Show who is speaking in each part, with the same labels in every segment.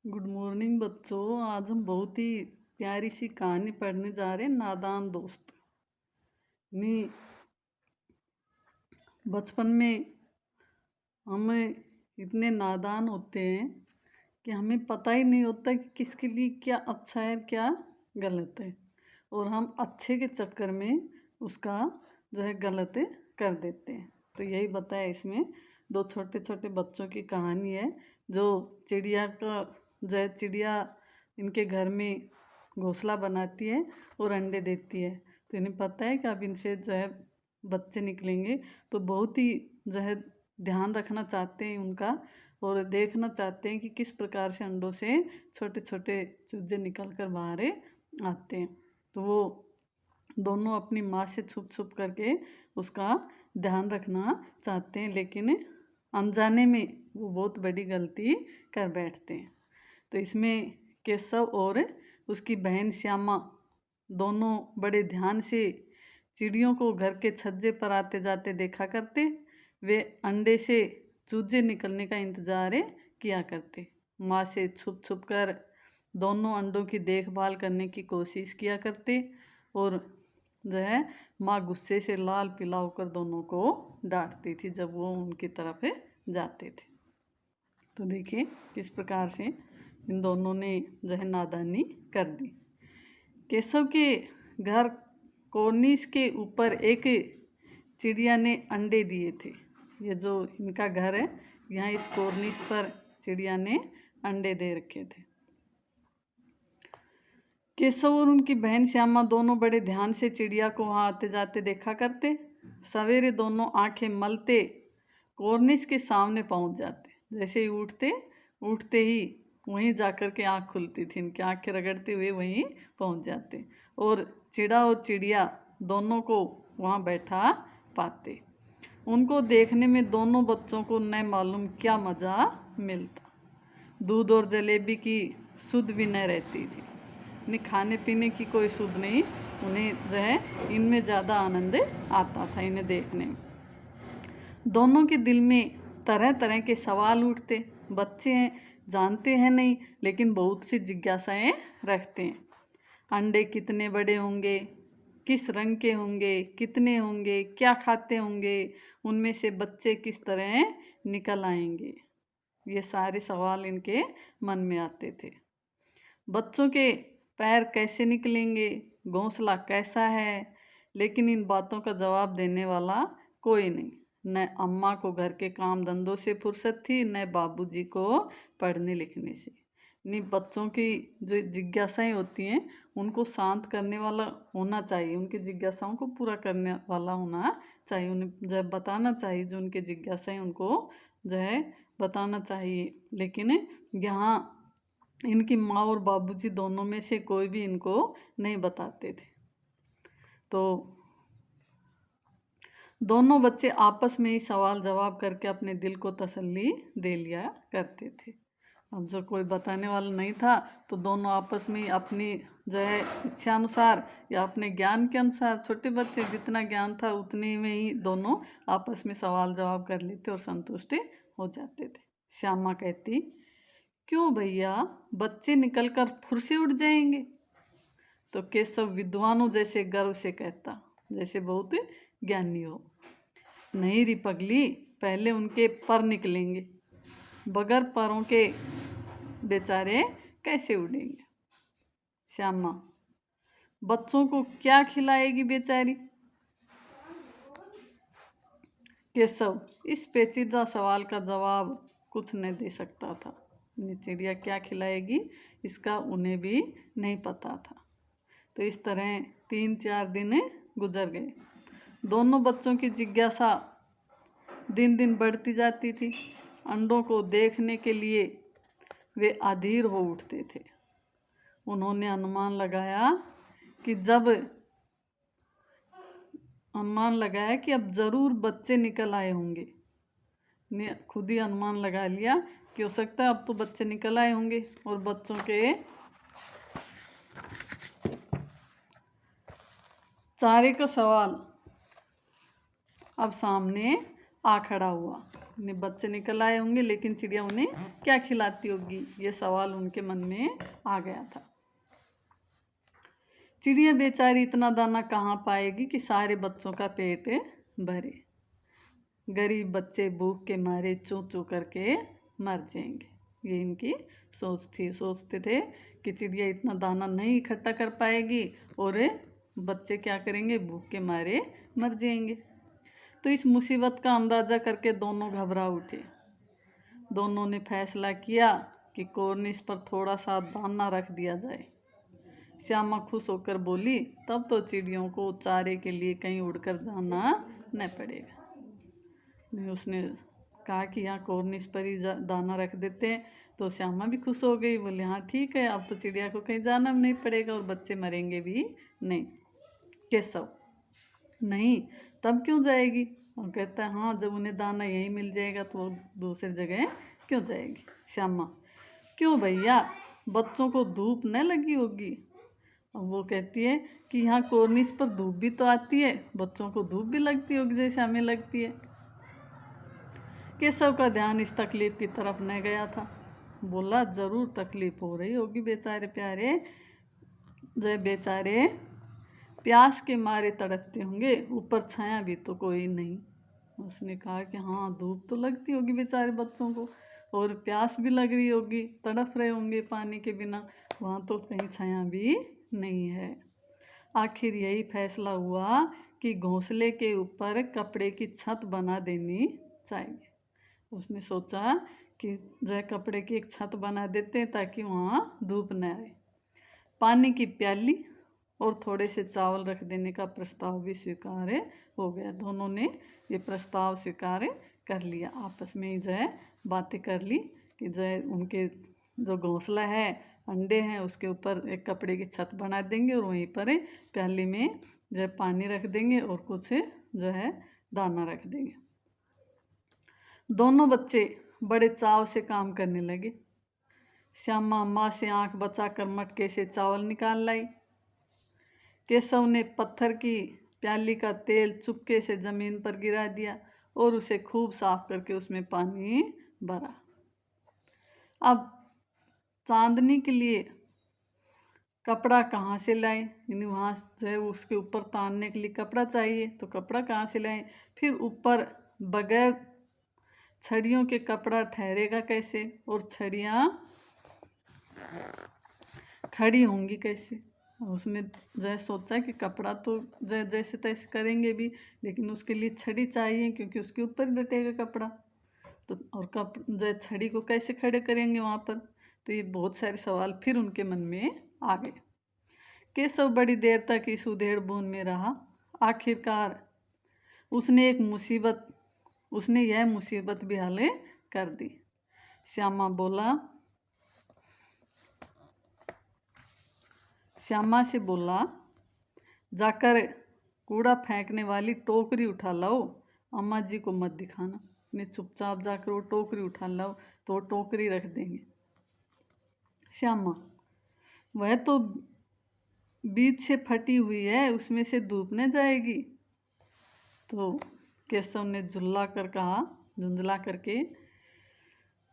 Speaker 1: Good morning बच्चों। आज हम बहुत ही प्यारी सी कहानी पढ़ने जा रहे हैं, नादान दोस्त। नी बचपन में हम इतने नादान होते हैं कि हमें पता ही नहीं होता कि किसके लिए क्या अच्छा है क्या गलत है, और हम अच्छे के चक्कर में उसका जो है गलत कर देते हैं। तो यही बताया इसमें। दो छोटे छोटे बच्चों की कहानी है। जो चिड़िया का जो है, चिड़िया इनके घर में घोंसला बनाती है और अंडे देती है। तो इन्हें पता है कि अब इनसे जो है बच्चे निकलेंगे, तो बहुत ही जो है ध्यान रखना चाहते हैं उनका, और देखना चाहते हैं कि किस प्रकार से अंडों से छोटे छोटे चूजे निकल कर बाहर आते हैं। तो वो दोनों अपनी माँ से छुप छुप करके उसका ध्यान रखना चाहते हैं, लेकिन अनजाने में वो बहुत बड़ी गलती कर बैठते हैं। तो इसमें केशव और उसकी बहन श्यामा दोनों बड़े ध्यान से चिड़ियों को घर के छज्जे पर आते जाते देखा करते। वे अंडे से चूजे निकलने का इंतजार किया करते। माँ से छुप छुप कर दोनों अंडों की देखभाल करने की कोशिश किया करते, और जो है माँ गुस्से से लाल पीला होकर दोनों को डांटती थी जब वो उनकी तरफ जाते थे। तो देखिए किस प्रकार से इन दोनों ने जो है नादानी कर दी। केशव के घर कोर्निस के ऊपर एक चिड़िया ने अंडे दिए थे। ये जो इनका घर है, यहाँ इस कोर्निस पर चिड़िया ने अंडे दे रखे थे। केशव और उनकी बहन श्यामा दोनों बड़े ध्यान से चिड़िया को वहाँ आते जाते देखा करते। सवेरे दोनों आंखें मलते कोर्निस के सामने पहुँच जाते। जैसे ही उठते ही वहीं जाकर के आँख खुलती थी, इनकी आँखें रगड़ते हुए वहीं पहुँच जाते, और चिड़ा और चिड़िया दोनों को वहाँ बैठा पाते। उनको देखने में दोनों बच्चों को न मालूम क्या मज़ा मिलता। दूध और जलेबी की सुध भी न रहती थी। इन्हें खाने पीने की कोई सुध नहीं, उन्हें जो है इनमें ज़्यादा आनंद आता था इन्हें देखने में। दोनों के दिल में तरह तरह के सवाल उठते। बच्चे हैं, जानते हैं नहीं, लेकिन बहुत सी जिज्ञासाएं रखते हैं। अंडे कितने बड़े होंगे, किस रंग के होंगे, कितने होंगे, क्या खाते होंगे, उनमें से बच्चे किस तरह निकल आएंगे, ये सारे सवाल इनके मन में आते थे। बच्चों के पैर कैसे निकलेंगे, घोंसला कैसा है, लेकिन इन बातों का जवाब देने वाला कोई नहीं। न अम्मा को घर के काम धंधों से फुर्सत थी, न बाबूजी को पढ़ने लिखने से। नहीं, बच्चों की जो जिज्ञासाएं होती हैं उनको शांत करने वाला होना चाहिए, उनकी जिज्ञासाओं को पूरा करने वाला होना चाहिए। उन्हें जब बताना चाहिए जो उनकी जिज्ञासाएं उनको जो है बताना चाहिए। लेकिन यहाँ इनकी माँ और बाबूजी दोनों में से कोई भी इनको नहीं बताते थे। तो दोनों बच्चे आपस में ही सवाल जवाब करके अपने दिल को तसल्ली दे लिया करते थे। अब जो कोई बताने वाला नहीं था, तो दोनों आपस में ही अपनी जो है इच्छा अनुसार या अपने ज्ञान के अनुसार, छोटे बच्चे जितना ज्ञान था उतने में ही दोनों आपस में सवाल जवाब कर लेते और संतुष्ट हो जाते थे। श्यामा कहती, क्यों भैया, बच्चे निकलकर फुर से उड़ जाएंगे। तो केशव विद्वानों जैसे गर्व से कहता, जैसे बहुत ज्ञानी हो, नहीं री पगली, पहले उनके पर निकलेंगे, बगैर परों के बेचारे कैसे उड़ेंगे। श्यामा, बच्चों को क्या खिलाएगी बेचारी। केशव इस पेचीदा सवाल का जवाब कुछ नहीं दे सकता था। चिड़िया क्या खिलाएगी इसका उन्हें भी नहीं पता था। तो इस तरह 3-4 दिन गुजर गए। दोनों बच्चों की जिज्ञासा दिन दिन बढ़ती जाती थी। अंडों को देखने के लिए वे अधीर हो उठते थे। उन्होंने अनुमान लगाया कि अब ज़रूर बच्चे निकल आए होंगे। ने खुद ही अनुमान लगा लिया कि हो सकता है अब तो बच्चे निकल आए होंगे, और बच्चों के चारे का सवाल अब सामने आ खड़ा हुआ। इन्हें बच्चे निकल आए होंगे, लेकिन चिड़िया उन्हें क्या खिलाती होगी, ये सवाल उनके मन में आ गया था। चिड़िया बेचारी इतना दाना कहाँ पाएगी कि सारे बच्चों का पेट भरे। गरीब बच्चे भूख के मारे चूं चूं करके मर जाएंगे, ये इनकी सोच थी। सोचते थे कि चिड़िया इतना दाना नहीं इकट्ठा कर पाएगी और बच्चे क्या करेंगे, भूख के मारे मर जाएंगे। तो इस मुसीबत का अंदाज़ा करके दोनों घबरा उठे। दोनों ने फैसला किया कि कॉर्निस पर थोड़ा सा दाना रख दिया जाए। श्यामा खुश होकर बोली, तब तो चिड़ियों को चारे के लिए कहीं उड़कर जाना न पड़ेगा। उसने कहा कि यहाँ कॉर्निस पर ही दाना रख देते हैं। तो श्यामा भी खुश हो गई, बोले हाँ ठीक है, अब तो चिड़िया को कहीं जाना भी नहीं पड़ेगा और बच्चे मरेंगे भी नहीं। केशव, नहीं तब क्यों जाएगी? और कहता है हाँ, जब उन्हें दाना यहीं मिल जाएगा तो वो दूसरी जगह क्यों जाएगी? श्यामा, क्यों भैया, बच्चों को धूप न लगी होगी? और वो कहती है कि यहाँ कॉर्निस पर धूप भी तो आती है, बच्चों को धूप भी लगती होगी जैसे हमें लगती है। केशव का ध्यान इस तकलीफ की तरफ न गया था। बोला, जरूर तकलीफ हो रही होगी बेचारे प्यारे, जो बेचारे प्यास के मारे तड़पते होंगे, ऊपर छाया भी तो कोई नहीं। उसने कहा कि हाँ, धूप तो लगती होगी बेचारे बच्चों को और प्यास भी लग रही होगी, तड़प रहे होंगे पानी के बिना, वहाँ तो कहीं छाया भी नहीं है। आखिर यही फैसला हुआ कि घोंसले के ऊपर कपड़े की छत बना देनी चाहिए। उसने सोचा कि जो है कपड़े की एक छत बना देते हैं ताकि वहाँ धूप न आए। पानी की प्याली और थोड़े से चावल रख देने का प्रस्ताव भी स्वीकार हो गया। दोनों ने ये प्रस्ताव स्वीकार कर लिया। आपस में ही जो है बातें कर ली कि जो है उनके जो घोंसला है, अंडे हैं, उसके ऊपर एक कपड़े की छत बना देंगे और वहीं पर प्याली में जो है पानी रख देंगे और कुछ जो है दाना रख देंगे। दोनों बच्चे बड़े चाव से काम करने लगे। श्यामा माँ से आंख बचाकर मटके से चावल निकाल लाई। केशव ने पत्थर की प्याली का तेल चुपके से जमीन पर गिरा दिया और उसे खूब साफ करके उसमें पानी भरा। अब चांदनी के लिए कपड़ा कहाँ से लाए? यानी वहाँ जो है उसके ऊपर तानने के लिए कपड़ा चाहिए, तो कपड़ा कहाँ से लाए? फिर ऊपर बगैर छड़ियों के कपड़ा ठहरेगा कैसे, और छड़ियाँ खड़ी होंगी कैसे? उसने जो है सोचा कि कपड़ा तो जैसे तैसे करेंगे भी, लेकिन उसके लिए छड़ी चाहिए क्योंकि उसके ऊपर डटेगा कपड़ा। तो और जो है छड़ी को कैसे खड़े करेंगे वहाँ पर? तो ये बहुत सारे सवाल फिर उनके मन में आ गए। केशव बड़ी देर तक इस उधेड़ बुन में रहा। आखिरकार उसने यह मुसीबत भी हल कर दी। श्यामा से बोला, जाकर कूड़ा फेंकने वाली टोकरी उठा लाओ, अम्मा जी को मत दिखाना। ने चुपचाप जाकर वो टोकरी उठा लाओ तो वो टोकरी रख देंगे। श्यामा, वह तो बीच से फटी हुई है, उसमें से धूप न जाएगी। तो केशव ने झुंझला करके,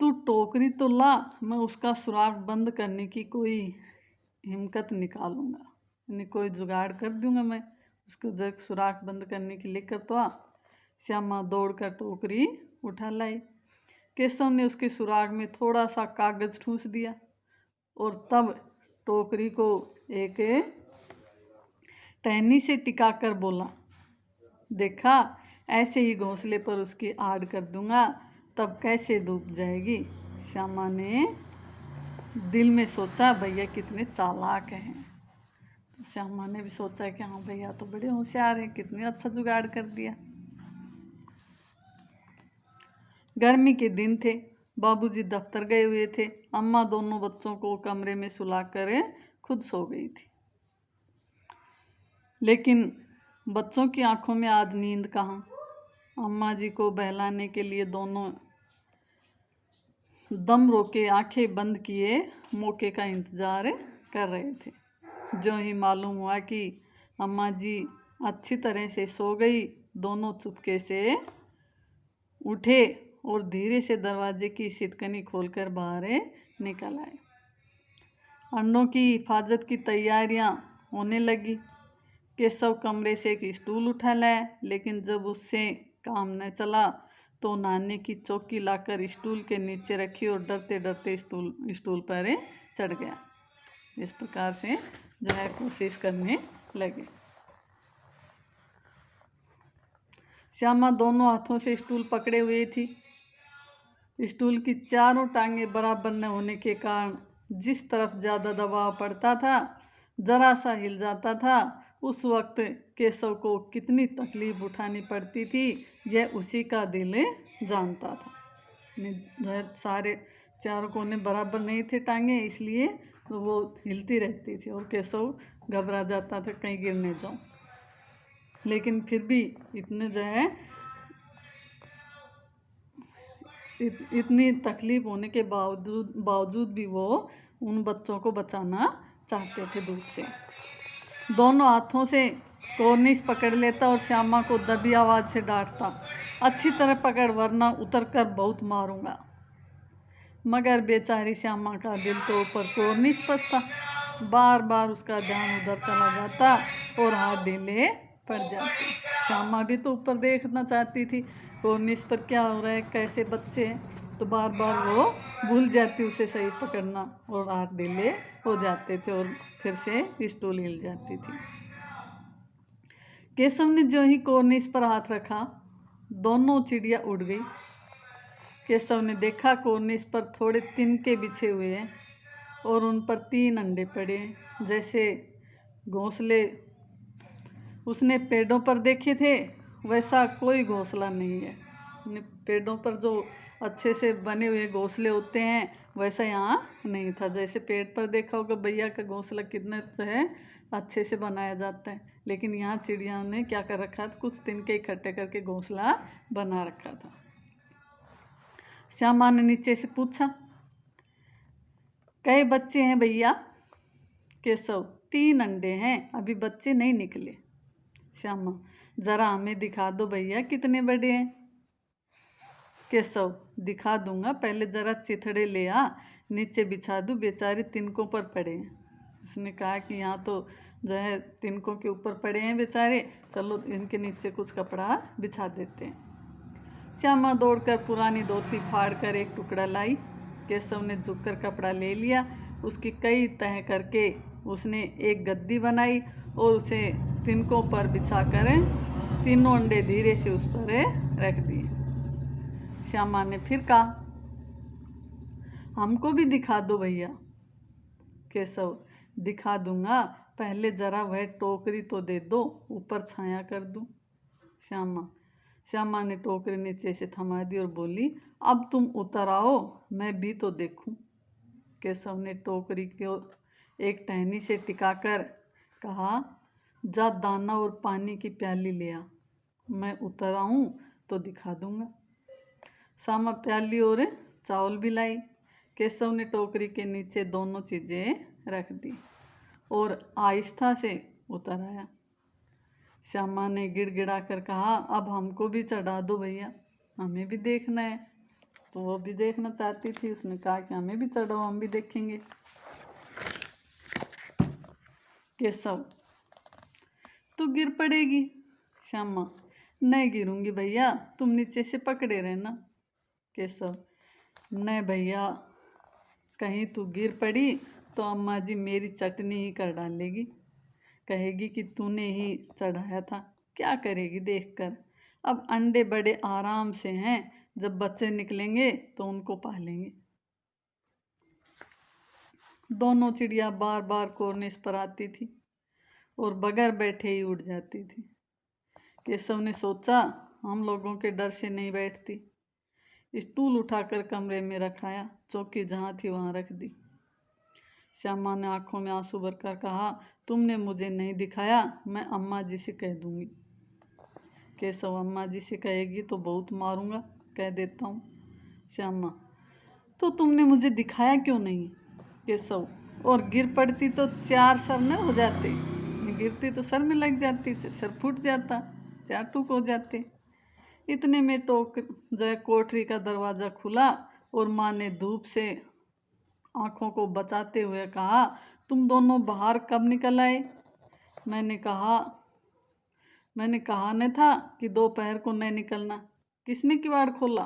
Speaker 1: तू टोकरी तो ला, मैं उसका सुराख बंद करने की कोई हिम्मत निकालूंगा, यानी कोई जुगाड़ कर दूंगा मैं उसको जो सुराख बंद करने के लिए। कर तो आ। श्यामा दौड़कर टोकरी उठा लाई। केशव ने उसके सुराख में थोड़ा सा कागज ठूंस दिया और तब टोकरी को एक टहनी से टिकाकर बोला, देखा, ऐसे ही घोंसले पर उसकी आड़ कर दूंगा, तब कैसे धूप जाएगी। श्यामा ने दिल में सोचा, भैया कितने चालाक हैं। तो श्यामा ने भी सोचा कि हाँ भैया तो बड़े होशियार हैं, कितने अच्छा जुगाड़ कर दिया। गर्मी के दिन थे, बाबूजी दफ्तर गए हुए थे। अम्मा दोनों बच्चों को कमरे में सुलाकर खुद सो गई थी। लेकिन बच्चों की आंखों में आज नींद कहाँ। अम्मा जी को बहलाने के लिए दोनों दम रोके आंखें बंद किए मौके का इंतजार कर रहे थे। जो ही मालूम हुआ कि अम्मा जी अच्छी तरह से सो गई, दोनों चुपके से उठे और धीरे से दरवाजे की सिटकनी खोलकर बाहर निकल आए। अंडों की हिफाजत की तैयारियां होने लगी। केशव कमरे से एक स्टूल उठा लाया, लेकिन जब उससे काम न चला तो नानी की चौकी लाकर स्टूल के नीचे रखी और डरते डरते स्टूल पर चढ़ गया। इस प्रकार से जो है कोशिश करने लगे। श्यामा दोनों हाथों से स्टूल पकड़े हुए थी। स्टूल की चारों टांगें बराबर न होने के कारण जिस तरफ ज़्यादा दबाव पड़ता था, जरा सा हिल जाता था। उस वक्त केशव को कितनी तकलीफ उठानी पड़ती थी, यह उसी का दिल जानता था। जो है सारे चारों कोने बराबर नहीं थे टांगे, इसलिए तो वो हिलती रहती थी और केशव घबरा जाता था कहीं गिरने जाऊं। लेकिन फिर भी इतने जो है इतनी तकलीफ होने के बावजूद भी वो उन बच्चों को बचाना चाहते थे धूप से। दोनों हाथों से कॉर्निश पकड़ लेता और श्यामा को दबी आवाज़ से डांटता, अच्छी तरह पकड़ वरना उतर कर बहुत मारूंगा। मगर बेचारी श्यामा का दिल तो ऊपर कॉर्निश पर था। बार बार उसका ध्यान उधर चला जाता और हाथ ढीले पड़ जाते। श्यामा भी तो ऊपर देखना चाहती थी कॉर्निश पर क्या हो रहा है, कैसे बच्चे हैं, तो बार बार वो भूल जाती उसे सही पकड़ना और हाथ ढीले हो जाते थे और फिर से स्टूल हिल जाती थी। केशव ने जो ही कॉर्निश पर हाथ रखा, दोनों चिड़िया उड़ गई। केशव ने देखा कॉर्निश पर थोड़े तिनके बिछे हुए हैं और उन पर 3 अंडे पड़े हैं, जैसे घोंसले उसने पेड़ों पर देखे थे वैसा कोई घोंसला नहीं है। पेड़ों पर जो अच्छे से बने हुए घोंसले होते हैं वैसा यहाँ नहीं था। जैसे पेड़ पर देखा होगा भैया का घोंसला कितने जो है अच्छे से बनाया जाता है, लेकिन यहाँ चिड़िया ने क्या कर रखा था, कुछ तिनके इकट्ठे करके घोंसला बना रखा था। श्यामा ने नीचे से पूछा, कई बच्चे हैं भैया? केशव, 3 अंडे हैं, अभी बच्चे नहीं निकले। श्यामा, जरा हमें दिखा दो भैया कितने बड़े हैं। केशव, दिखा दूंगा, पहले जरा चिथड़े ले आ, नीचे बिछा दूँ, बेचारे तिनकों पर पड़े हैं। उसने कहा कि यहाँ तो जो है तिनकों के ऊपर पड़े हैं बेचारे, चलो इनके नीचे कुछ कपड़ा बिछा देते हैं। श्यामा दौड़कर पुरानी धोती फाड़ कर एक टुकड़ा लाई। केशव ने झुककर कपड़ा ले लिया, उसकी कई तह करके उसने एक गद्दी बनाई और उसे तिनकों पर बिछाकर 3 अंडे धीरे से उस पर रख दिए। श्यामा ने फिर कहा, हमको भी दिखा दो भैया। केशव, दिखा दूंगा, पहले जरा वह टोकरी तो दे दो, ऊपर छाया कर दूं। श्यामा ने टोकरी नीचे से थमा दी और बोली, अब तुम उतर आओ, मैं भी तो देखूं। केशव ने टोकरी को एक टहनी से टिकाकर कहा, जा दाना और पानी की प्याली ले आ, मैं उतर आऊं तो दिखा दूंगा। श्यामा प्याली और चावल भी लाई। केशव ने टोकरी के नीचे दोनों चीज़ें रख दी और आहिस्ता से उतर आया। श्यामा ने गिड़गिड़ा कर कहा, अब हमको भी चढ़ा दो भैया, हमें भी देखना है। तो वो भी देखना चाहती थी, उसने कहा कि हमें भी चढ़ाओ, हम भी देखेंगे। केशव, तू गिर पड़ेगी। श्यामा, नहीं गिरूंगी भैया, तुम नीचे से पकड़े रहना। केशव, नहीं भैया, कहीं तू गिर पड़ी तो अम्मा जी मेरी चटनी ही कर डालेगी, कहेगी कि तूने ही चढ़ाया था। क्या करेगी देखकर। अब अंडे बड़े आराम से हैं, जब बच्चे निकलेंगे तो उनको पालेंगे। दोनों चिड़िया बार बार कॉर्निश पर आती थी और बगैर बैठे ही उड़ जाती थी। केशव ने सोचा, हम लोगों के डर से नहीं बैठती। स्टूल उठाकर कमरे में रखाया, चौकी जहाँ थी वहाँ रख दी। श्यामा ने आंखों में आंसू भरकर कहा, तुमने मुझे नहीं दिखाया, मैं अम्मा जी से कह दूंगी। केशव, अम्मा जी से कहेगी तो बहुत मारूंगा, कह देता हूँ। श्यामा, तो तुमने मुझे दिखाया क्यों नहीं? केशव, और गिर पड़ती तो 4 सर न हो जाते, गिरती तो सर में लग जाती, सर फूट जाता, 4 टुक हो जाते। इतने में जो है कोठरी का दरवाज़ा खुला और माँ ने धूप से आंखों को बचाते हुए कहा, तुम दोनों बाहर कब निकल आए? मैंने कहा न था कि दोपहर को नहीं निकलना। किसने किवाड़ खोला?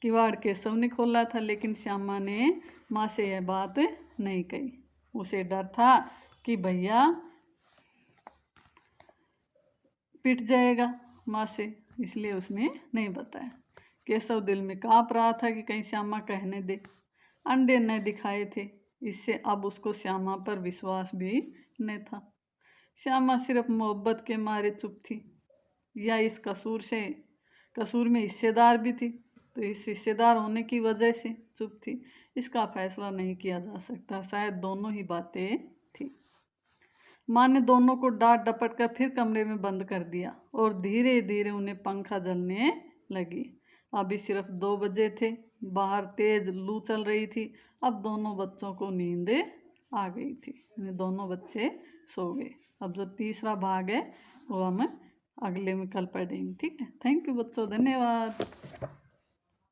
Speaker 1: किवाड़ केशव ने खोला था, लेकिन श्यामा ने माँ से यह बात नहीं कही। उसे डर था कि भैया पिट जाएगा माँ से, इसलिए उसने नहीं बताया। केशव दिल में काँप रहा था कि कहीं श्यामा कहने दे। अंडे न दिखाए थे, इससे अब उसको श्यामा पर विश्वास भी नहीं था। श्यामा सिर्फ मोहब्बत के मारे चुप थी, या इस कसूर में हिस्सेदार भी थी, तो इस हिस्सेदार होने की वजह से चुप थी। इसका फैसला नहीं किया जा सकता, शायद दोनों ही बातें थी। माँ ने दोनों को डांट डपट कर फिर कमरे में बंद कर दिया और धीरे धीरे उन्हें पंखा जलने लगी। अभी सिर्फ 2 बजे थे, बाहर तेज लू चल रही थी। अब दोनों बच्चों को नींद आ गई थी, दोनों बच्चे सो गए। अब जो तीसरा भाग है वो हम अगले में कल पढ़ेंगे। ठीक है, थैंक यू बच्चों, धन्यवाद।